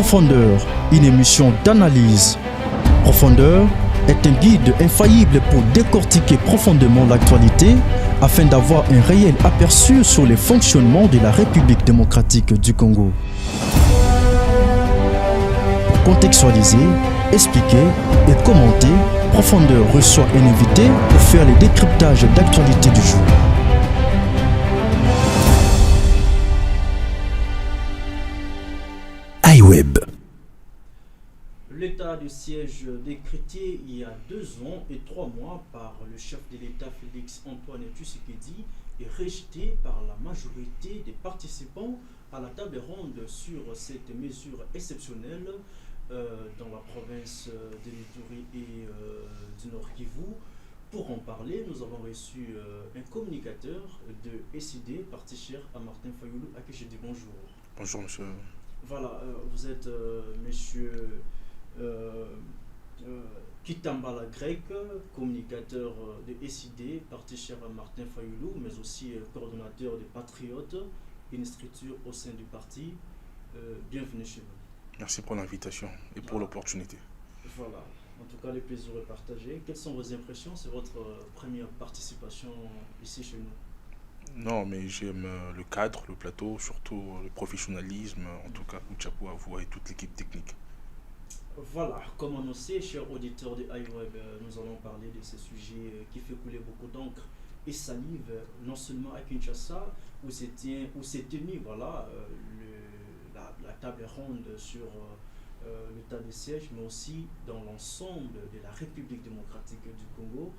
Profondeur, une émission d'analyse. Profondeur est un guide infaillible pour décortiquer profondément l'actualité afin d'avoir un réel aperçu sur les fonctionnements de la République démocratique du Congo. Pour contextualiser, expliquer et commenter, Profondeur reçoit un invité pour faire les décryptages d'actualité du jour. iWeb. L'état de siège décrété il y a 2 ans et 3 mois par le chef de l'État Félix Antoine Tshisekedi est rejeté par la majorité des participants à la table ronde sur cette mesure exceptionnelle dans la province de l'Ituri et du Nord Kivu. Pour en parler, nous avons reçu un communicateur de SID, parti cher à Martin Fayoulou, à qui je dis bonjour. Bonjour monsieur. Voilà, vous êtes monsieur Kitambala Grec, communicateur de SID, parti cher à Martin Fayoulou, mais aussi coordonnateur des Patriotes, une structure au sein du parti. Bienvenue chez vous. Merci pour l'invitation et pour l'opportunité. Voilà, en tout cas, le plaisir est partagé. Quelles sont vos impressions? C'est votre première participation ici chez nous. Non, mais j'aime le cadre, le plateau, surtout le professionnalisme, en tout cas, chapeau à vous et toute l'équipe technique. Voilà, comme annoncé, chers auditeurs de iWeb, nous allons parler de ce sujet qui fait couler beaucoup d'encre et salive, non seulement à Kinshasa, où s'est tenue voilà, la table ronde sur l'état de siège, mais aussi dans l'ensemble de la République démocratique du Congo.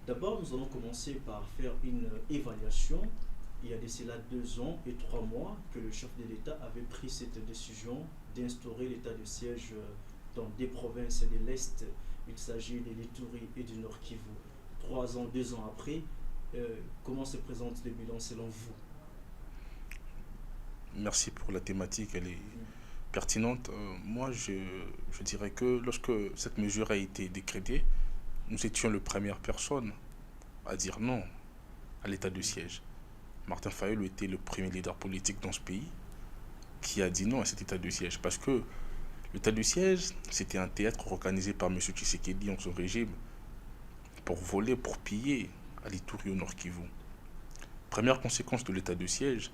D'abord, nous allons commencer par faire une évaluation. Il y a de cela 2 ans et 3 mois que le chef de l'État avait pris cette décision d'instaurer l'état de siège dans des provinces de l'Est. Il s'agit de l'Ituri et du Nord Kivu. 3 ans, 2 ans après, comment se présente le bilan selon vous? Merci pour la thématique, elle est pertinente. Moi, je dirais que lorsque cette mesure a été décrétée, nous étions les premières personnes à dire non à l'état de siège. Martin Fayoulou était le premier leader politique dans ce pays qui a dit non à cet état de siège. Parce que l'état de siège, c'était un théâtre organisé par M. Tshisekedi en son régime pour voler, pour piller à l'Ituri au Nord Kivu. Première conséquence de l'état de siège,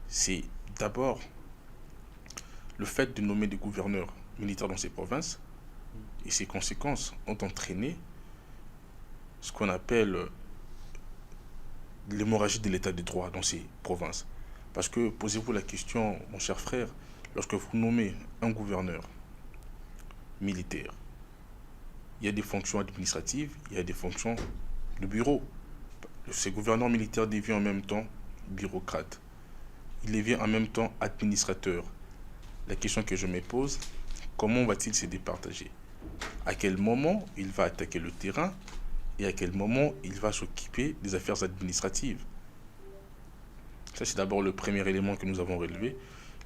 c'est d'abord le fait de nommer des gouverneurs militaires dans ces provinces. Et ces conséquences ont entraîné ce qu'on appelle l'hémorragie de l'état de droit dans ces provinces. Parce que, posez-vous la question, mon cher frère, lorsque vous nommez un gouverneur militaire, il y a des fonctions administratives, il y a des fonctions de bureau. Ce gouverneur militaire devient en même temps bureaucrate. Il devient en même temps administrateur. La question que je me pose, comment va-t-il se départager? À quel moment il va attaquer le terrain et à quel moment il va s'occuper des affaires administratives? Ça, c'est d'abord le premier élément que nous avons relevé.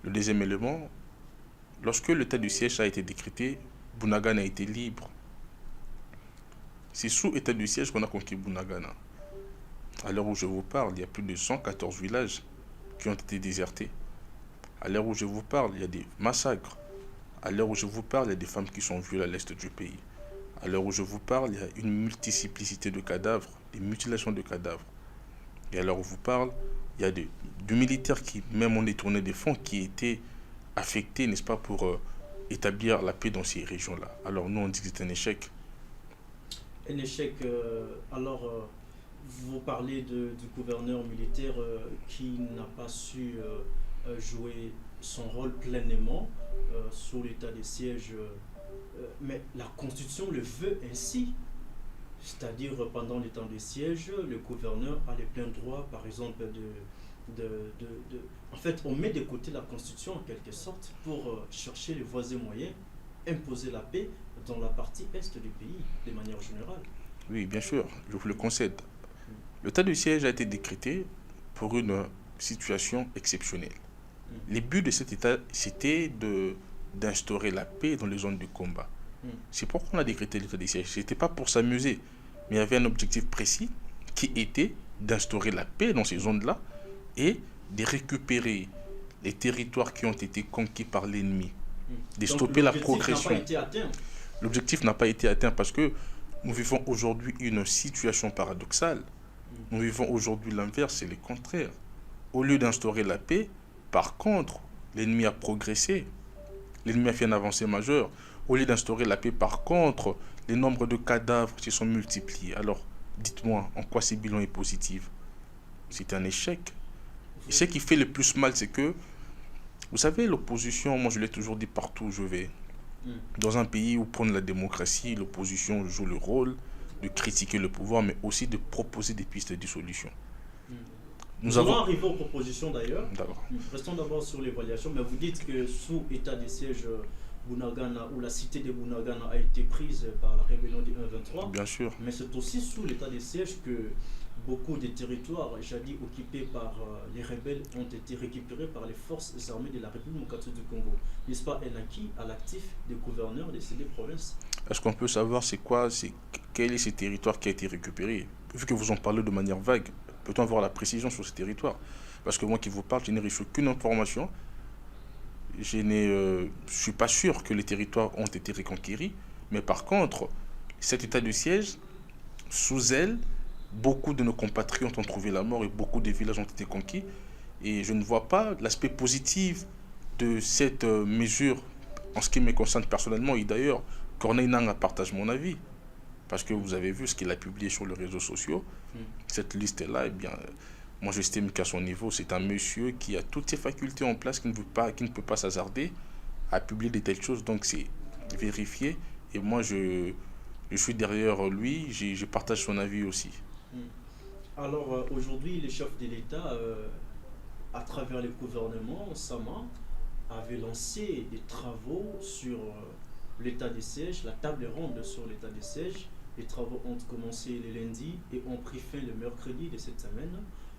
Le deuxième élément, lorsque l'état du siège a été décrété, Bunagana a été libre. C'est sous état du siège qu'on a conquis Bunagana. À l'heure où je vous parle, il y a plus de 114 villages qui ont été désertés. À l'heure où je vous parle, il y a des massacres. À l'heure où je vous parle, il y a des femmes qui sont violées à l'est du pays. À l'heure où je vous parle, il y a une multiplicité de cadavres, des mutilations de cadavres. Et à l'heure où je vous parle, il y a des militaires qui même ont détourné des fonds qui étaient affectés, n'est-ce pas, pour établir la paix dans ces régions-là. Alors nous, on dit que c'est un échec. Un échec, alors vous parlez du gouverneur militaire qui n'a pas su jouer son rôle pleinement sous l'état de siège, mais la Constitution le veut ainsi. C'est-à-dire, pendant les temps de siège, le gouverneur a les pleins droits, par exemple, En fait, on met de côté la Constitution, en quelque sorte, pour chercher les voies et moyens, imposer la paix dans la partie est du pays, de manière générale. Oui, bien sûr, je vous le concède. L'état de siège a été décrété pour une situation exceptionnelle. Le but de cet état, c'était d'instaurer la paix dans les zones de combat. C'est pourquoi on a décrété l'état de siège. Ce n'était pas pour s'amuser, mais il y avait un objectif précis qui était d'instaurer la paix dans ces zones-là et de récupérer les territoires qui ont été conquis par l'ennemi. de stopper la progression. L'objectif n'a pas été atteint parce que nous vivons aujourd'hui une situation paradoxale. Nous vivons aujourd'hui l'inverse, c'est le contraire. Au lieu d'instaurer la paix, par contre, l'ennemi a progressé. L'ennemi a fait une avancée majeure. Au lieu d'instaurer la paix, par contre, les nombres de cadavres se sont multipliés. Alors, dites-moi, en quoi ce bilan est positif? C'est un échec. Et ce qui fait le plus mal, c'est que, vous savez, l'opposition, moi je l'ai toujours dit partout où je vais, dans un pays où prône la démocratie, l'opposition joue le rôle de critiquer le pouvoir, mais aussi de proposer des pistes de solutions. Nous allons arriver aux propositions d'ailleurs. D'accord. Restons d'abord sur l'évaluation, mais vous dites que sous état de siège, Bunagana ou la cité de Bunagana a été prise par la rébellion du 1-23. Bien sûr. Mais c'est aussi sous l'état de siège que beaucoup de territoires jadis occupés par les rebelles ont été récupérés par les forces armées de la République démocratique du Congo. N'est-ce pas un acquis à l'actif des gouverneurs de ces deux provinces? Est-ce qu'on peut savoir quel est ce territoire qui a été récupéré? Vu que vous en parlez de manière vague, peut-on avoir la précision sur ce territoire? Parce que moi qui vous parle, je n'ai reçu aucune information. Je ne suis pas sûr que les territoires ont été reconquéris. Mais par contre, cet état de siège, sous elle, beaucoup de nos compatriotes ont trouvé la mort et beaucoup de villages ont été conquis. Et je ne vois pas l'aspect positif de cette mesure en ce qui me concerne personnellement. Et d'ailleurs, Corneille Nangaa partage mon avis. Parce que vous avez vu ce qu'il a publié sur les réseaux sociaux. Cette liste-là, eh bien, moi j'estime qu'à son niveau, c'est un monsieur qui a toutes ses facultés en place, qui ne peut pas s'hasarder à publier de telles choses. Donc c'est vérifié. Et moi, je suis derrière lui, je partage son avis aussi. Alors aujourd'hui, les chefs de l'État, à travers le gouvernement, Sama, avait lancé des travaux sur l'état des sièges, la table ronde sur l'état des sièges. Les travaux ont commencé le lundi et ont pris fin le mercredi de cette semaine.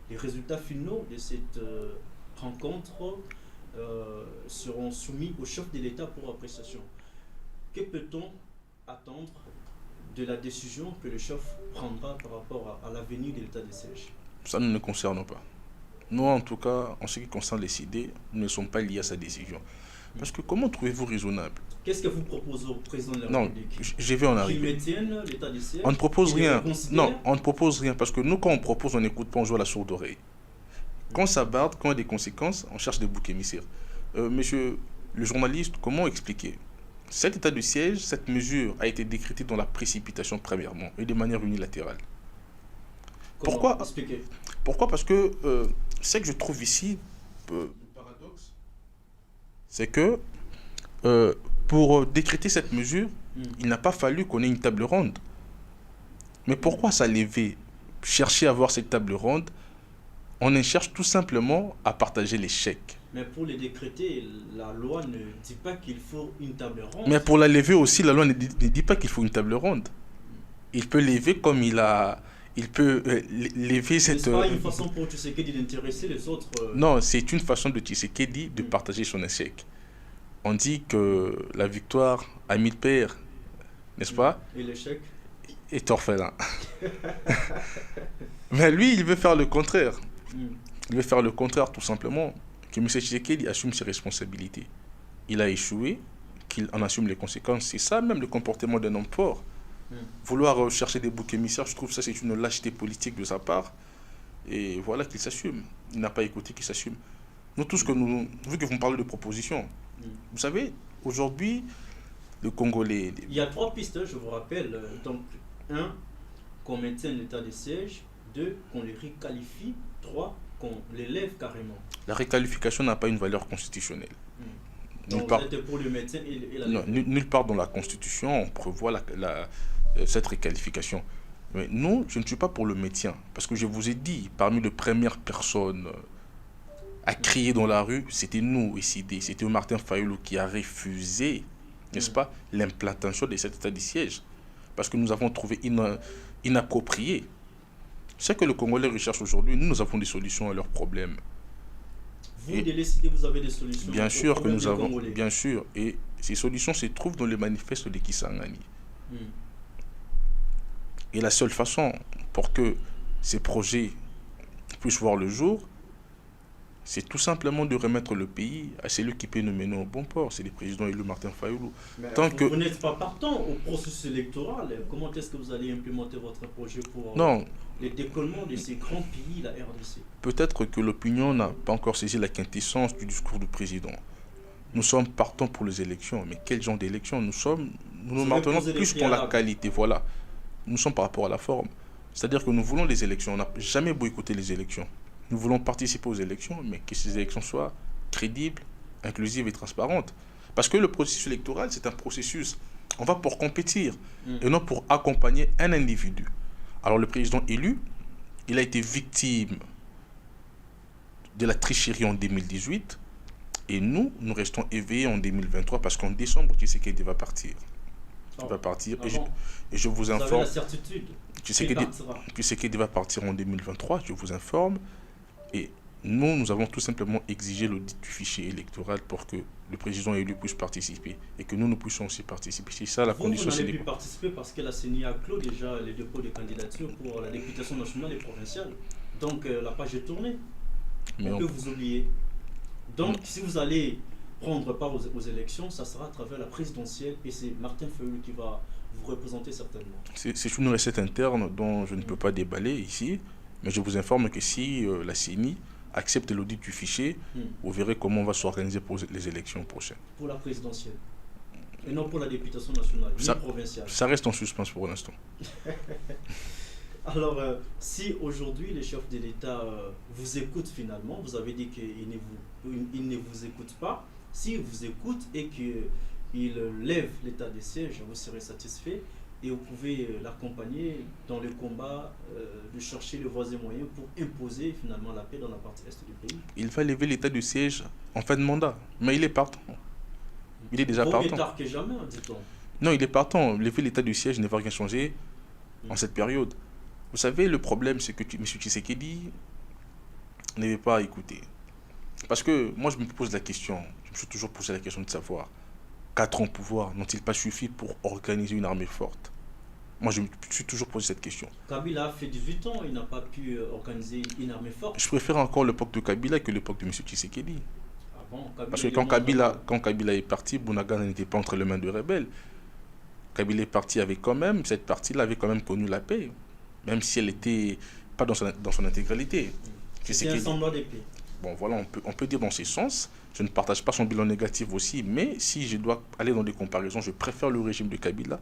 Les résultats finaux de cette rencontre seront soumis au chef de l'État pour appréciation. Que peut-on attendre de la décision que le chef prendra par rapport à l'avenir de l'état des sièges? Ça ne nous concerne pas. Nous, en tout cas, en ce qui concerne les idées, nous ne sommes pas liés à sa décision. Parce que comment trouvez-vous raisonnable? Qu'est-ce que vous proposez au président de la République? Non, je vais en arriver. Qu'il maintienne l'état des sièges? On ne propose rien. Non, on ne propose rien. Parce que nous, quand on propose, on n'écoute pas, on joue à la sourde oreille. Quand ça barde, quand il y a des conséquences, on cherche des boucs émissaires. Monsieur le journaliste, comment expliquer? Cet état de siège, cette mesure a été décrétée dans la précipitation premièrement et de manière unilatérale. Pourquoi? Pourquoi? Parce que ce que je trouve ici, le paradoxe, c'est que pour décréter cette mesure, il n'a pas fallu qu'on ait une table ronde. Mais pourquoi ça lever, chercher à avoir cette table ronde? On en cherche tout simplement à partager l'échec. Mais pour les décréter, la loi ne dit pas qu'il faut une table ronde. Mais pour la lever aussi, la loi ne dit pas qu'il faut une table ronde. Il peut lever comme il peut lever cette... C'est pas une façon pour Tshisekedi d'intéresser les autres... Non, c'est une façon de Tshisekedi de partager son échec. On dit que la victoire a 1000 pères, n'est-ce pas? Et l'échec est orphelin. Mais lui, il veut faire le contraire. Il veut faire le contraire, tout simplement. Que M. Tshisekedi assume ses responsabilités. Il a échoué, qu'il en assume les conséquences. C'est ça même le comportement d'un homme fort. Vouloir chercher des boucs émissaires, je trouve que ça c'est une lâcheté politique de sa part. Et voilà qu'il s'assume. Il n'a pas écouté qu'il s'assume. Nous tous, vu que vous me parlez de propositions, vous savez, aujourd'hui, le Congolais... Il y a 3 pistes, je vous rappelle. Donc, 1, qu'on maintienne l'état de siège. 2, qu'on les requalifie. 3, qu'on les lève carrément. La requalification n'a pas une valeur constitutionnelle. Donc vous êtes pour le maintien et la... Non, nulle part dans la Constitution on prévoit cette requalification. Mais non, je ne suis pas pour le maintien. Parce que je vous ai dit, parmi les premières personnes à crier dans la rue, c'était nous, ICD. C'était Martin Fayulu qui a refusé, n'est-ce pas, l'implantation de cet état de siège. Parce que nous avons trouvé inapproprié. Ce que le Congolais recherche aujourd'hui, nous avons des solutions à leurs problèmes. Vous, de l'ICD, vous avez des solutions? Bien sûr que nous avons, bien sûr. Et ces solutions se trouvent dans les manifestes de Kisangani. Et la seule façon pour que ces projets puissent voir le jour, c'est tout simplement de remettre le pays à celui qui peut nous mener au bon port. C'est le président élu Martin Fayoulou. Mais Tant vous n'êtes pas partant au processus électoral. Comment est-ce que vous allez implémenter votre projet pour Non, le décollement de ces grands pays, la RDC? peut-être que l'opinion n'a pas encore saisi la quintessence du discours du président. Nous sommes partants pour les élections, mais quel genre d'élections? Nous maintenons plus pour la qualité, voilà. Nous sommes par rapport à la forme. C'est-à-dire que nous voulons les élections, on n'a jamais boycotté les élections. Nous voulons participer aux élections, mais que ces élections soient crédibles, inclusives et transparentes. Parce que le processus électoral, c'est un processus, on va pour compétir, et non pour accompagner un individu. Alors le président élu, il a été victime de la tricherie en 2018, et nous restons éveillés en 2023, parce qu'en décembre, Tshisekedi va partir. Il va partir, et je vous informe... Vous avez la certitude Tshisekedi va partir en 2023, je vous informe. Et nous avons tout simplement exigé l'audit du fichier électoral pour que le président élu puisse participer et que nous puissions aussi participer. C'est ça la condition. Vous n'allez plus participer parce que la CENI a clos déjà les dépôts de candidature pour la députation nationale et provinciale. Donc la page est tournée. On peut vous oublier. Donc si vous allez prendre part aux élections, ça sera à travers la présidentielle et c'est Martin Fayoulou qui va vous représenter certainement. C'est une recette interne dont je ne peux pas déballer ici. Mais je vous informe que si la CENI accepte l'audit du fichier, vous verrez comment on va s'organiser pour les élections prochaines. Pour la présidentielle et non pour la députation nationale, ni provinciale. Ça reste en suspens pour l'instant. Alors, si aujourd'hui les chefs de l'État vous écoutent finalement, vous avez dit qu'ils ne vous écoutent pas. S'ils vous écoutent et qu'ils lèvent l'état de siège, vous serez satisfait. Et vous pouvez l'accompagner dans le combat de chercher les voies et moyens pour imposer finalement la paix dans la partie est du pays. Il va lever l'état de siège en fin de mandat, mais il est partant. Il est déjà partant. Mieux tard que jamais, dit-on. Non, il est partant. Lever l'état de siège ne va rien changer en cette période. Vous savez, le problème, c'est que M. Tshisekedi ne veut pas écouter. Parce que moi, je me pose la question, je me suis toujours posé la question de savoir, 4 ans au pouvoir n'ont-ils pas suffi pour organiser une armée forte? Moi, je me suis toujours posé cette question. Kabila a fait 18 ans, il n'a pas pu organiser une armée forte. Je préfère encore l'époque de Kabila que l'époque de M. Tshisekedi. Ah bon, parce que quand Kabila est parti, Bounagana n'était pas entre les mains de rebelles. Kabila est parti avec quand même, cette partie-là avait quand même connu la paix, même si elle n'était pas dans son intégralité. C'est un semblant de paix. Bon, voilà, on peut dire dans ce sens. Je ne partage pas son bilan négatif aussi, mais si je dois aller dans des comparaisons, je préfère le régime de Kabila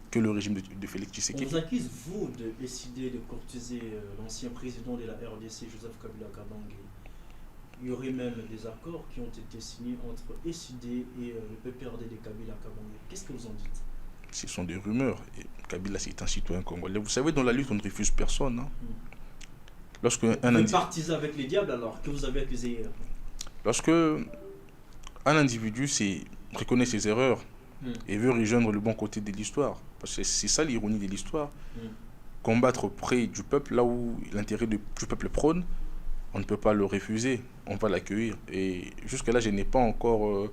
que le régime de Félix Tshisekedi. On vous accuse, vous, de décider de courtiser l'ancien président de la RDC, Joseph Kabila Kabange. Il y aurait même des accords qui ont été signés entre SID et le PPRD de Kabila Kabange. Qu'est-ce que vous en dites? Ce sont des rumeurs. Et Kabila, c'est un citoyen congolais. Vous savez, dans la lutte, on ne refuse personne. Hein. Vous êtes partisans avec les diables alors que vous avez accusé hier. Lorsque un individu reconnaît ses erreurs et veut rejoindre le bon côté de l'histoire, parce que c'est ça l'ironie de l'histoire, combattre près du peuple, là où l'intérêt du peuple prône, on ne peut pas le refuser, on va l'accueillir. Et jusque-là, je n'ai pas encore...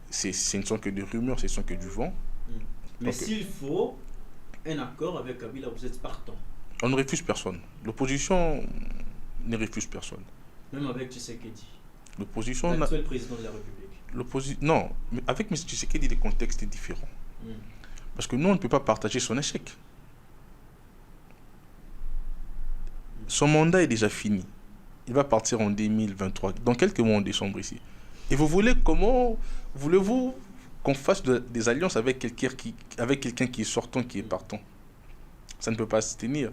ce ne sont que des rumeurs, ce ne sont que du vent. Mais s'il faut un accord avec Kabila, vous êtes partant. On ne refuse personne. L'opposition ne refuse personne. Même avec Tshisekedi. L'opposition... L'actuel président de la République. Non, mais avec M. Tshisekedi, le contexte est différent. Parce que nous, on ne peut pas partager son échec. Son mandat est déjà fini. Il va partir en 2023, dans quelques mois en décembre ici. Et comment voulez-vous qu'on fasse des alliances avec quelqu'un qui est sortant, qui est partant? Ça ne peut pas se tenir.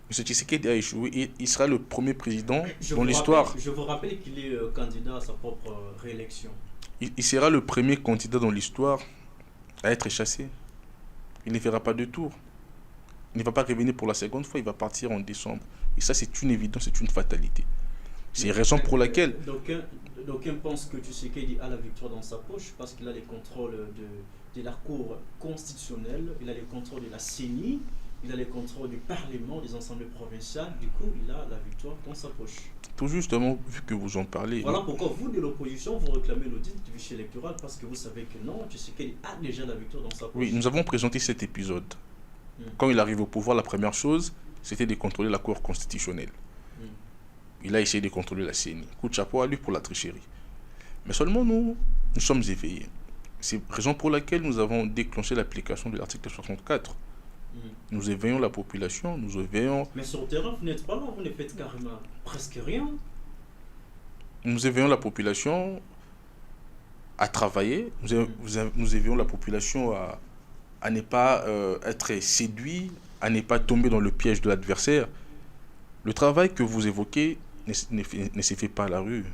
M. Tshisekedi a échoué et il sera le premier président dans l'histoire. Je vous rappelle qu'il est candidat à sa propre réélection. Il sera le premier candidat dans l'histoire à être chassé. Il ne fera pas de tour. Il ne va pas revenir pour la seconde fois, il va partir en décembre. Et ça, c'est une évidence, c'est une fatalité. C'est la raison pour laquelle... D'aucuns pensent que Tshisekedi a la victoire dans sa poche parce qu'il a les contrôles de la Cour constitutionnelle, il a les contrôles de la CENI, il a les contrôles du Parlement, des assemblées provinciales. Du coup, il a la victoire dans sa poche. Tout justement, vu que vous en parlez... Voilà pourquoi vous, de l'opposition, vous réclamez l'audit du fichier électoral parce que vous savez que non, Tshisekedi a déjà la victoire dans sa poche. Oui, nous avons présenté cet épisode. Quand il arrive au pouvoir, la première chose, c'était de contrôler la Cour constitutionnelle. Il a essayé de contrôler la CENI. Coup de chapeau à lui pour la tricherie. Mais seulement nous sommes éveillés. C'est la raison pour laquelle nous avons déclenché l'application de l'article 64. Nous éveillons la population, nous éveillons... Mais sur le terrain, vous n'êtes pas là, vous ne faites carrément presque rien. Nous éveillons la population à travailler, nous éveillons la population à ne pas être séduit, à ne pas tomber dans le piège de l'adversaire. Le travail que vous évoquez ne se fait pas à la rue.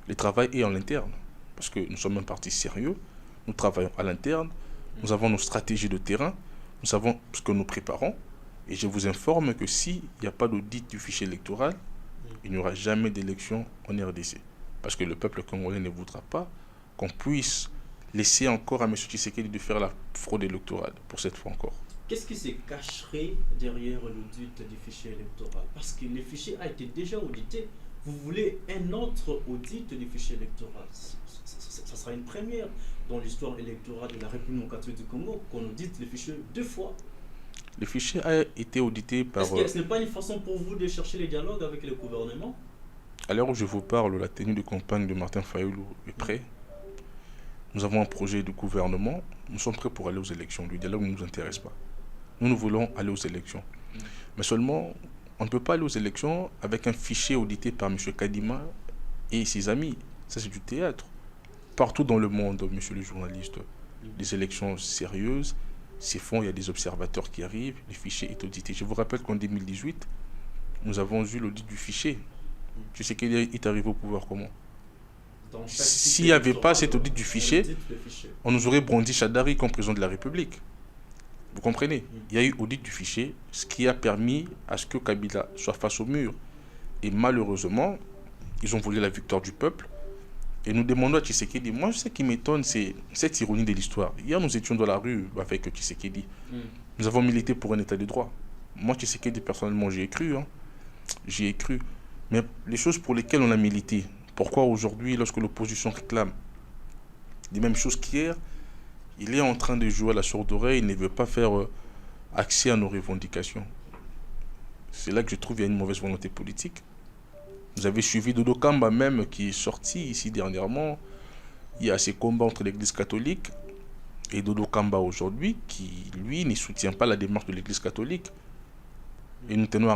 Le travail est en interne, parce que nous sommes un parti sérieux, nous travaillons à l'interne, nous avons nos stratégies de terrain, nous savons ce que nous préparons, et je vous informe que s'il n'y a pas d'audit du fichier électoral, il n'y aura jamais d'élection en RDC. Parce que le peuple congolais ne voudra pas qu'on puisse laisser encore à M. Tshisekedi de faire la fraude électorale, pour cette fois encore. Qu'est-ce qui se cacherait derrière l'audit du fichier électoral? Parce que le fichier a été déjà audité. Vous voulez un autre audit du fichier électoral? Ça sera une première dans l'histoire électorale de la République démocratique du Congo qu'on audite le fichier 2 fois. Le fichier a été audité par... Est-ce que ce n'est pas une façon pour vous de chercher les dialogues avec le gouvernement? À l'heure où je vous parle, la tenue de campagne de Martin Fayoulou est prête. Nous avons un projet de gouvernement. Nous sommes prêts pour aller aux élections. Le dialogue ne nous intéresse pas. Nous voulons aller aux élections. Mais seulement, on ne peut pas aller aux élections avec un fichier audité par M. Kadima et ses amis. Ça, c'est du théâtre. Partout dans le monde, monsieur le journaliste, des élections sérieuses se font, il y a des observateurs qui arrivent, le fichier est audité. Je vous rappelle qu'en 2018, nous avons eu l'audit du fichier. Tu sais qu'il est arrivé au pouvoir comment? S'il n'y avait pas cet audit du fichier, on nous aurait brandi Chadari comme président de la République. Vous comprenez? Il y a eu audit du fichier, ce qui a permis à ce que Kabila soit face au mur. Et malheureusement, ils ont volé la victoire du peuple. Et nous demandons à Tshisekedi. Moi, ce qui m'étonne, c'est cette ironie de l'histoire. Hier, nous étions dans la rue avec Tshisekedi. Nous avons milité pour un état de droit. Moi, Tshisekedi, personnellement, j'y ai cru. J'y ai cru. Mais les choses pour lesquelles on a milité, pourquoi aujourd'hui, lorsque l'opposition réclame les mêmes choses qu'hier, il est en train de jouer à la sourde oreille, il ne veut pas faire accès à nos revendications. C'est là que je trouve qu'il y a une mauvaise volonté politique. Vous avez suivi Dodo Kamba même qui est sorti ici dernièrement. Il y a ces combats entre l'église catholique et Dodo Kamba aujourd'hui qui, lui, ne soutient pas la démarche de l'église catholique. Et nous tenons à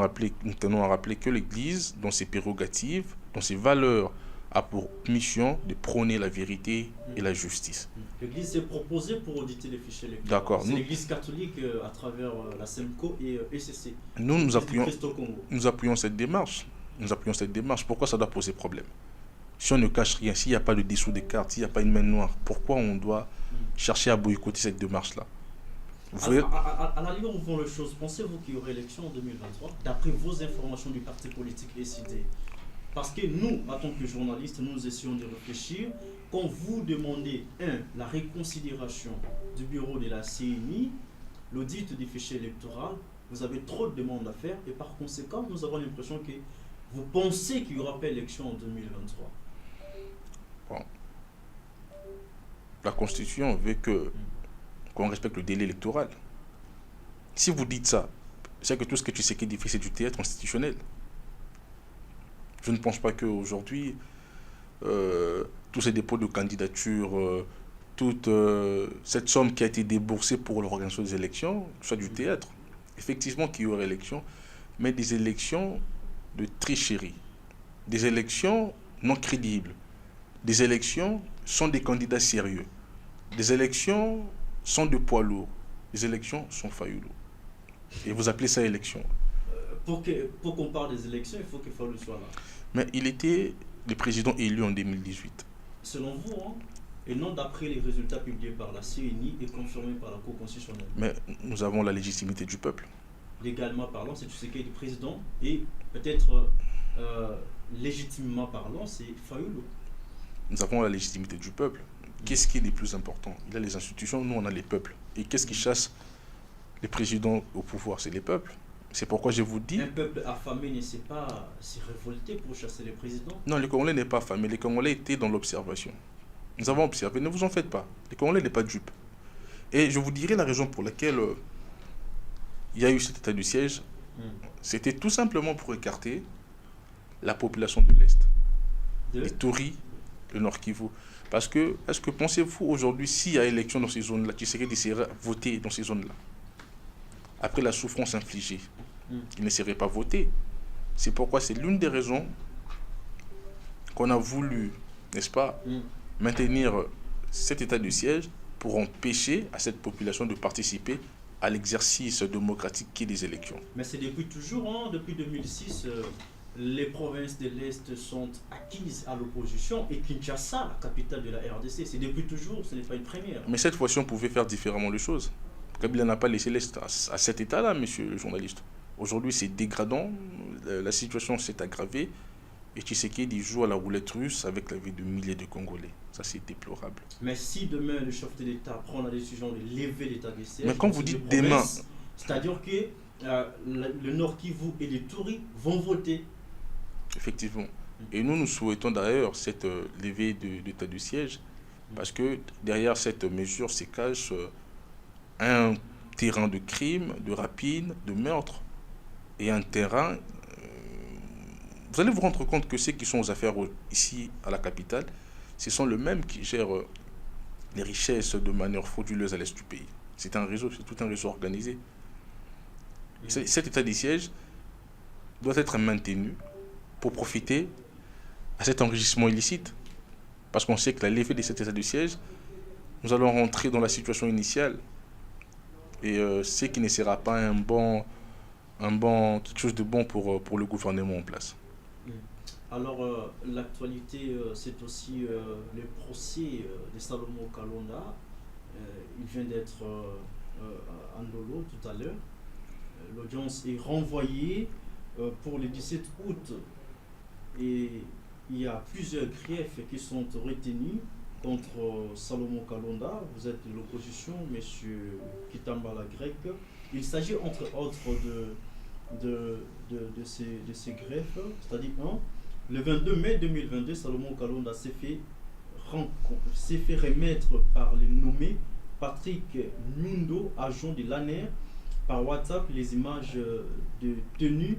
rappeler que l'église, dans ses prérogatives, dans ses valeurs, a pour mission de prôner la vérité et la justice. L'église s'est proposée pour auditer les fichiers électoraux. D'accord. C'est l'église catholique à travers la SEMCO et ECC. Nous appuyons cette démarche. Nous appuyons cette démarche. Pourquoi ça doit poser problème? Si on ne cache rien, s'il n'y a pas de dessous des cartes, s'il n'y a pas une main noire, pourquoi on doit chercher à boycotter cette démarche-là? À la lueur où vont les choses, pensez-vous qu'il y aurait élection en 2023 d'après vos informations du parti politique décidé? Parce que nous, en tant que journalistes, nous essayons de réfléchir. Quand vous demandez, la réconsidération du bureau de la CENI, l'audit du fichier électoral, vous avez trop de demandes à faire et par conséquent, nous avons l'impression que vous pensez qu'il n'y aura pas élection en 2023. Bon. La Constitution veut qu'on respecte le délai électoral. Si vous dites ça, c'est que tout ce que tu sais qui fait, c'est du théâtre constitutionnel. Je ne pense pas qu'aujourd'hui, tous ces dépôts de candidature, toute cette somme qui a été déboursée pour l'organisation des élections, soit du théâtre. Effectivement qu'il y aurait élection, mais des élections de tricherie, des élections non crédibles, des élections sont des candidats sérieux, des élections sont de poids lourds, des élections sont Fayoulou. Et vous appelez ça élection. Pour qu'on parle des élections, il faut que Fayoulou soit là. Mais il était le président élu en 2018. Selon vous, et non d'après les résultats publiés par la CENI et confirmés par la Cour constitutionnelle. Mais nous avons la légitimité du peuple. Légalement parlant, c'est Tshisekedi du président et peut-être légitimement parlant, c'est Fayoulou. Nous avons la légitimité du peuple. Qu'est-ce qui est le plus important? Il y a les institutions, nous on a les peuples. Et qu'est-ce qui chasse les présidents au pouvoir? C'est les peuples. C'est pourquoi je vous dis... Un peuple affamé ne sait pas s'y révolter pour chasser les présidents? Non, les Congolais n'est pas affamé. Les Congolais étaient dans l'observation. Nous avons observé, ne vous en faites pas. Les Congolais n'est pas dupes. Et je vous dirai la raison pour laquelle il y a eu cet état du siège. C'était tout simplement pour écarter la population de l'Est, De- les Tories, le Nord Kivu. Parce que, est-ce que pensez-vous aujourd'hui, s'il y a élection dans ces zones-là, Tshisekedi serait voté dans ces zones-là? Après la souffrance infligée, il ne serait pas voté. C'est pourquoi c'est l'une des raisons qu'on a voulu, n'est-ce pas, maintenir cet état de siège pour empêcher à cette population de participer à l'exercice démocratique qui est des élections. Mais c'est depuis toujours, hein, depuis 2006, les provinces de l'Est sont acquises à l'opposition et Kinshasa, la capitale de la RDC, c'est depuis toujours, ce n'est pas une première. Mais cette fois-ci, on pouvait faire différemment les choses. Kabila n'a pas laissé l'Est à cet état-là, monsieur le journaliste. Aujourd'hui, c'est dégradant, la situation s'est aggravée et Tshisekedi joue à la roulette russe avec la vie de milliers de Congolais. Ça, c'est déplorable. Mais si demain le chef de l'État prend la décision de lever l'état de siège, Mais quand vous dites demain, c'est-à-dire que le Nord Kivu et les Touris vont voter. effectivement. Et nous, nous souhaitons d'ailleurs cette levée de l'état de siège parce que derrière cette mesure se cache un terrain de crime, de rapine, de meurtre et un terrain. Vous allez vous rendre compte que ceux qui sont aux affaires ici à la capitale, ce sont les mêmes qui gèrent les richesses de manière frauduleuse à l'est du pays. C'est un réseau, c'est tout un réseau organisé. Cet état de siège doit être maintenu pour profiter à cet enrichissement illicite. Parce qu'on sait que la levée de cet état de siège, nous allons rentrer dans la situation initiale. Et ce qui ne sera pas quelque chose de bon pour le gouvernement en place. Alors, l'actualité, c'est aussi le procès de Salomon Kalonda. Il vient d'être à Ndolo tout à l'heure. L'audience est renvoyée pour le 17 août. Et il y a plusieurs griefs qui sont retenus contre Salomon Kalonda. Vous êtes de l'opposition, M. Kitambala Grec. Il s'agit entre autres de ces greffes, c'est-à-dire le 22 mai 2022, Salomon Kalonda s'est fait remettre par le nommé Patrick Nundo, agent de l'ANER, par WhatsApp les images de tenues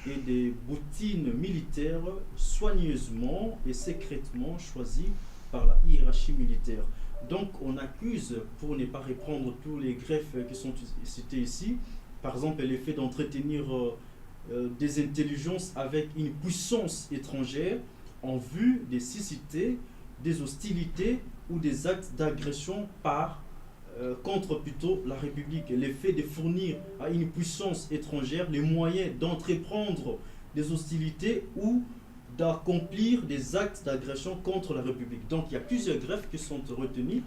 et des bottines militaires soigneusement et secrètement choisies par la hiérarchie militaire. Donc on accuse, pour ne pas reprendre tous les greffes qui sont cités ici, par exemple l'effet d'entretenir des intelligences avec une puissance étrangère en vue de susciter des hostilités ou des actes d'agression contre plutôt la République. L'effet de fournir à une puissance étrangère les moyens d'entreprendre des hostilités ou d'accomplir des actes d'agression contre la République. Donc il y a plusieurs greffes qui sont retenues.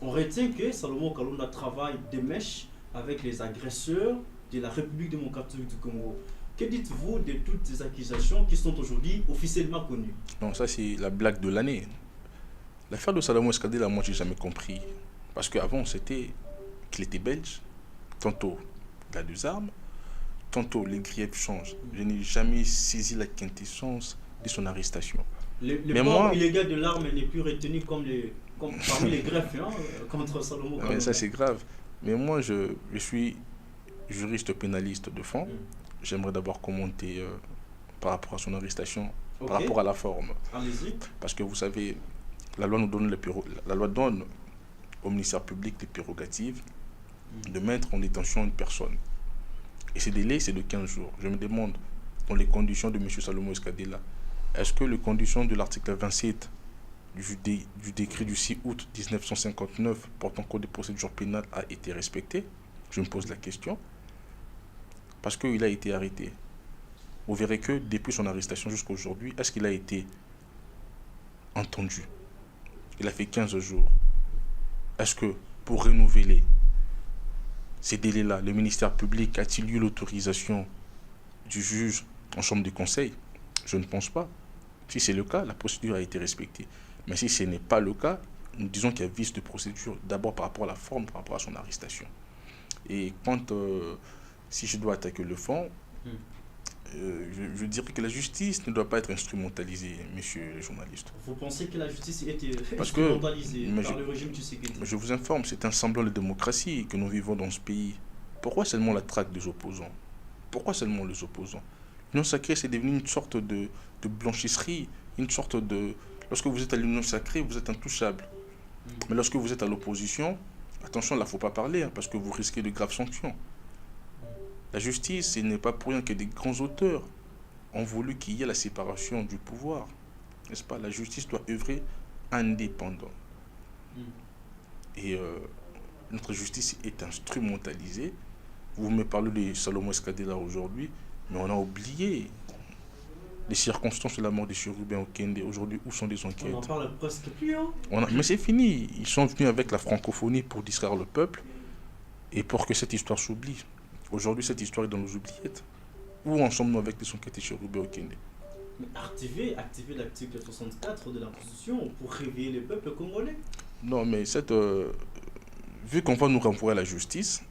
On retient que Salomon Kalonda travaille des mèches avec les agresseurs de la République démocratique du Congo. Que dites-vous de toutes ces accusations qui sont aujourd'hui officiellement connues? Non, ça c'est la blague de l'année. L'affaire de Salomon Escadela, moi j'ai jamais compris. Parce qu'avant c'était qu'il était belge, tantôt il a deux armes, tantôt les griefs changent. Je n'ai jamais saisi la quintessence de son arrestation. Le port illégal de l'arme n'est plus retenu comme parmi les greffes contre Salomon Kalonda. Mais ça c'est grave. Mais moi je suis juriste pénaliste de fond. J'aimerais d'abord commenter par rapport à son arrestation, par rapport à la forme. Allez-y. Parce que vous savez, la loi donne au ministère public les prérogatives de mettre en détention une personne. Et ce délai, c'est de 15 jours. Je me demande, dans les conditions de M. Salomon Escadela, est-ce que les conditions de l'article 27 du décret du 6 août 1959 portant code de procédure pénale a été respecté? Je me pose la question. Parce qu'il a été arrêté. Vous verrez que depuis son arrestation jusqu'à aujourd'hui, est-ce qu'il a été entendu? Il a fait 15 jours. Est-ce que pour renouveler ces délais-là, le ministère public a-t-il eu l'autorisation du juge en chambre de conseil? Je ne pense pas. Si c'est le cas, la procédure a été respectée. Mais si ce n'est pas le cas, nous disons qu'il y a vice de procédure, d'abord par rapport à la forme, par rapport à son arrestation. Et quand... si je dois attaquer le fond, je dirais que la justice ne doit pas être instrumentalisée, monsieur le journaliste. Vous pensez que la justice était Parce instrumentalisée par le régime Tshisekedi? Je vous informe, c'est un semblant de démocratie que nous vivons dans ce pays. Pourquoi seulement la traque des opposants? Pourquoi seulement les opposants? L'union sacrée, c'est devenu une sorte de blanchisserie, une sorte de... Lorsque vous êtes à l'union sacrée, vous êtes intouchable. Mais lorsque vous êtes à l'opposition, attention, là, il ne faut pas parler, hein, parce que vous risquez de graves sanctions. La justice, ce n'est pas pour rien que des grands auteurs ont voulu qu'il y ait la séparation du pouvoir. N'est-ce pas? La justice doit œuvrer indépendant. Et notre justice est instrumentalisée. Vous me parlez de Salomon Escadela aujourd'hui, mais on a oublié les circonstances de la mort de Chérubin Okende. Aujourd'hui, où sont les enquêtes? On en parle presque plus, hein? Mais c'est fini. Ils sont venus avec la francophonie pour distraire le peuple et pour que cette histoire s'oublie. Aujourd'hui, cette histoire est dans nos oubliettes. Où en sommes-nous avec les enquêtes de Chérubin Okende? Mais activer l'article 64 de la Constitution pour réveiller le peuple congolais. Non, mais vu qu'on va nous renvoyer à la justice,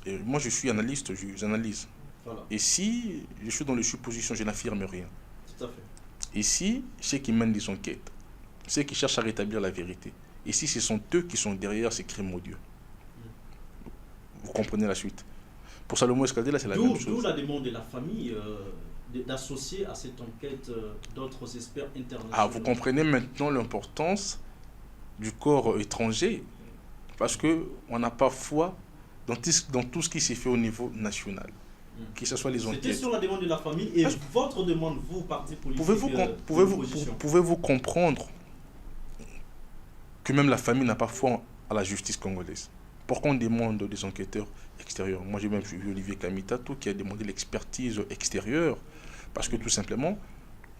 et moi je suis analyste, j'analyse. Voilà. Et si je suis dans les suppositions, je n'affirme rien. Tout à fait. Ici, ceux qui mènent des enquêtes, ceux qui cherchent à rétablir la vérité, ici ce sont eux qui sont derrière ces crimes odieux. Vous comprenez la suite? Pour Salomon Escadela, c'est la même chose. D'où la demande de la famille d'associer à cette enquête d'autres experts internationaux. Ah, vous comprenez maintenant l'importance du corps étranger, parce qu'on n'a pas foi dans tout ce qui s'est fait au niveau national. Que ce soit les enquêtes. C'était sur la demande de la famille et votre demande, vous, parti politique. Pouvez-vous comprendre que même la famille n'a pas foi à la justice congolaise? Pourquoi on demande des enquêteurs extérieurs? Moi, j'ai même vu Olivier Kamitatou qui a demandé l'expertise extérieure parce que tout simplement,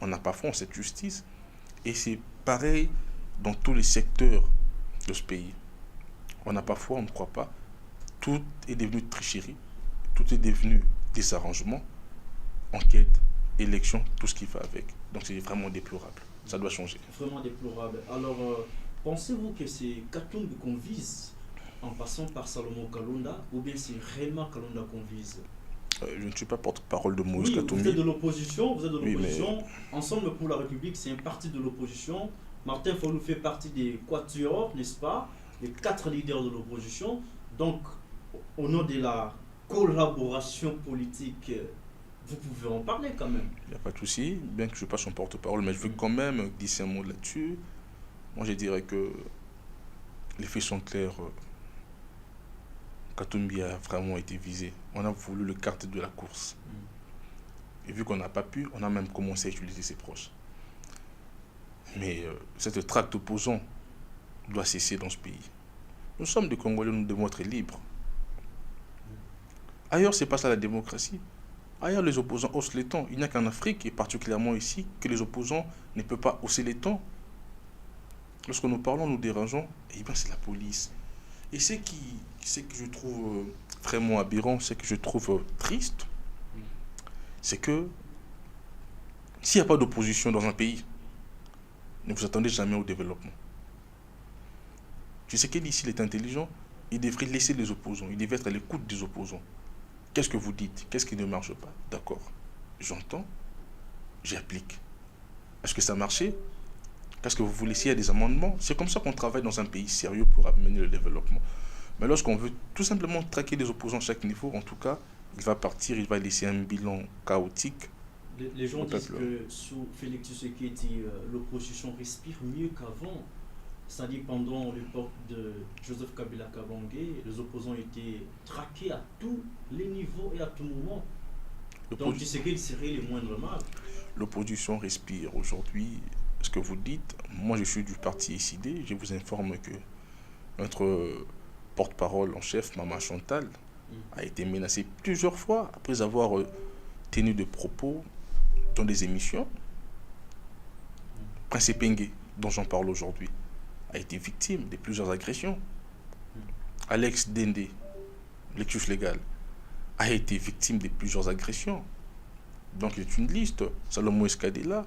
on n'a pas foi en cette justice. Et c'est pareil dans tous les secteurs de ce pays. On n'a pas foi, on ne croit pas. Tout est devenu tricherie, tout est devenu désarrangement, enquête, élection, tout ce qui va avec. Donc c'est vraiment déplorable. Ça doit changer. Vraiment déplorable. Alors, pensez-vous que c'est Katumbi qu'on vise en passant par Salomon Kalonda, ou bien c'est réellement Kalonda qu'on vise? Je ne suis pas porte-parole de Moïse oui, Katumbi. Vous êtes de l'opposition, Oui, mais... Ensemble pour la République, c'est un parti de l'opposition. Martin Fayulu fait partie des quatuors, n'est-ce pas? Les 4 leaders de l'opposition. Donc, au nom de la collaboration politique, vous pouvez en parler quand même. Il n'y a pas de souci, bien que je ne sois pas son porte-parole, mais je veux quand même glisser un mot là-dessus. Moi, je dirais que les faits sont clairs. Katumbi a vraiment été visé. On a voulu le carte de la course. Et vu qu'on n'a pas pu, on a même commencé à utiliser ses proches. Mais cette traque opposant doit cesser dans ce pays. Nous sommes des Congolais, nous devons être libres. Ailleurs, c'est pas ça la démocratie. Ailleurs, les opposants haussent les tons. Il n'y a qu'en Afrique, et particulièrement ici, que les opposants ne peuvent pas hausser les tons. Lorsque nous parlons, nous dérangeons, eh bien, c'est la police. Et ce que je trouve vraiment aberrant, ce que je trouve triste, c'est que s'il n'y a pas d'opposition dans un pays, ne vous attendez jamais au développement. Je sais qu'il ici, il est intelligent, il devrait laisser les opposants, il devrait être à l'écoute des opposants. Qu'est-ce que vous dites? Qu'est-ce qui ne marche pas? D'accord, j'entends, j'applique. Est-ce que ça a marché? Qu'est-ce que vous voulez? S'il y a des amendements, c'est comme ça qu'on travaille dans un pays sérieux pour amener le développement. Mais lorsqu'on veut tout simplement traquer les opposants à chaque niveau, en tout cas, il va partir, il va laisser un bilan chaotique. Les gens disent que sous Félix Tshisekedi, l'opposition respire mieux qu'avant. C'est-à-dire pendant l'époque de Joseph Kabila Kabange, les opposants étaient traqués à tous les niveaux et à tout moment. Donc Tshisekedi serait les moindres mal. L'opposition respire aujourd'hui. Ce que vous dites, moi je suis du parti SID, je vous informe que notre porte-parole en chef, Maman Chantal, a été menacée plusieurs fois après avoir tenu des propos dans des émissions. Prince Epenge, dont j'en parle aujourd'hui, a été victime de plusieurs agressions. Alex Dende, l'ex légal, a été victime de plusieurs agressions. Donc c'est une liste. Salomon Escadela,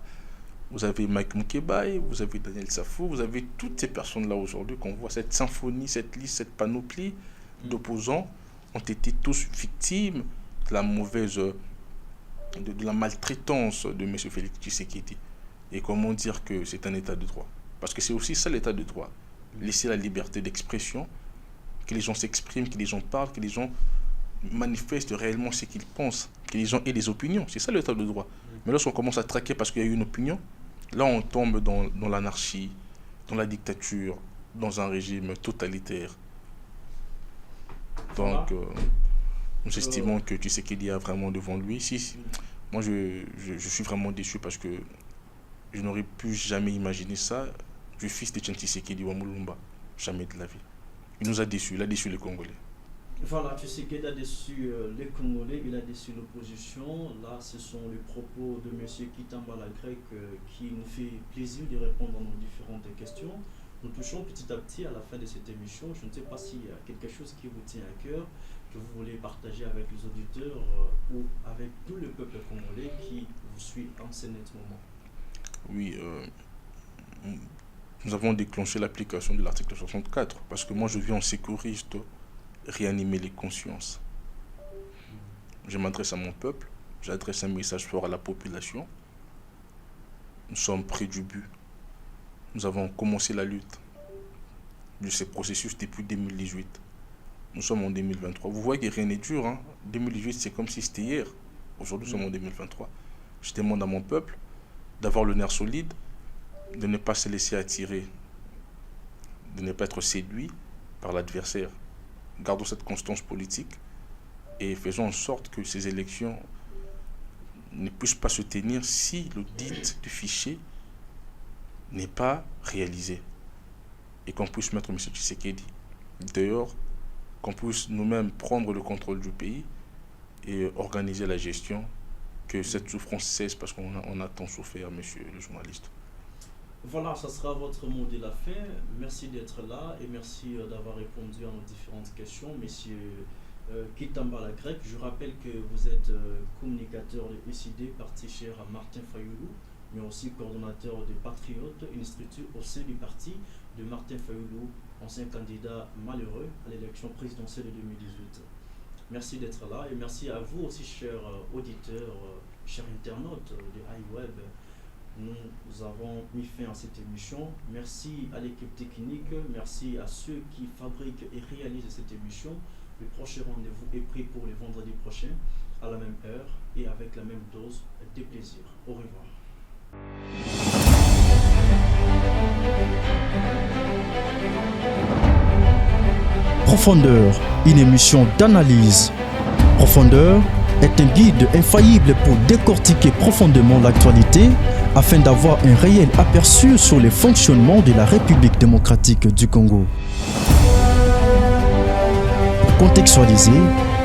vous avez Mike Moukebaye, vous avez Daniel Safou, vous avez toutes ces personnes-là aujourd'hui qu'on voit, cette symphonie, cette liste, cette panoplie d'opposants ont été tous victimes de la mauvaise, de la maltraitance de M. Félix Tshisekedi. Et comment dire que c'est un état de droit? Parce que c'est aussi ça l'état de droit. Laisser la liberté d'expression, que les gens s'expriment, que les gens parlent, que les gens manifestent réellement ce qu'ils pensent, que les gens aient des opinions. C'est ça l'état de droit. Mais lorsqu'on commence à traquer parce qu'il y a eu une opinion, là on tombe dans l'anarchie, dans la dictature, dans un régime totalitaire. Donc, nous estimons que Tshisekedi a vraiment devant lui. Moi, je suis vraiment déçu parce que je n'aurais pu jamais imaginer ça du fils de Tshisekedi Wamulumba. Jamais de la vie. Il nous a déçus, il a déçu les Congolais. Voilà, Tshisekedi a déçu les Congolais, il a déçu l'opposition. Là, ce sont les propos de M. Kitambala Grec qui nous fait plaisir de répondre à nos différentes questions. Nous touchons petit à petit à la fin de cette émission. Je ne sais pas s'il y a quelque chose qui vous tient à cœur, que vous voulez partager avec les auditeurs ou avec tout le peuple congolais qui vous suit en ce net moment. Oui, nous avons déclenché l'application de l'article 64 parce que moi je viens en sécuriste réanimer les consciences. Je m'adresse à mon peuple, j'adresse un message fort à la population. Nous sommes près du but. Nous avons commencé la lutte de ces processus depuis 2018. Nous sommes en 2023. Vous voyez que rien n'est dur. 2018, c'est comme si c'était hier. Aujourd'hui, nous sommes en 2023. Je demande à mon peuple d'avoir le nerf solide, de ne pas se laisser attirer, de ne pas être séduit par l'adversaire. Gardons cette constance politique et faisons en sorte que ces élections ne puissent pas se tenir si l'audit du fichier n'est pas réalisé et qu'on puisse mettre M. Tshisekedi dehors, qu'on puisse nous-mêmes prendre le contrôle du pays et organiser la gestion, que cette souffrance cesse parce qu'on a tant souffert, monsieur le journaliste. Voilà, ça sera votre mot de la fin. Merci d'être là et merci d'avoir répondu à nos différentes questions. Monsieur Kitambala Grec, je rappelle que vous êtes communicateur de UCD, parti cher à Martin Fayoulou, mais aussi coordonnateur des Patriotes, une structure au sein du parti de Martin Fayoulou, ancien candidat malheureux à l'élection présidentielle de 2018. Merci d'être là et merci à vous aussi, chers auditeurs, chers internautes de iWeb. Nous avons mis fin à cette émission. Merci à l'équipe technique, merci à ceux qui fabriquent et réalisent cette émission. Le prochain rendez-vous est pris pour le vendredi prochain, à la même heure et avec la même dose de plaisir. Au revoir. Profondeur, une émission d'analyse. Profondeur est un guide infaillible pour décortiquer profondément l'actualité afin d'avoir un réel aperçu sur le fonctionnement de la République démocratique du Congo. Pour contextualiser,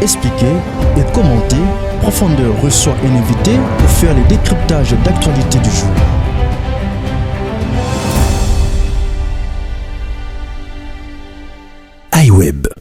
expliquer et commenter, Profondeur reçoit un invité pour faire le décryptage d'actualité du jour. iWeb.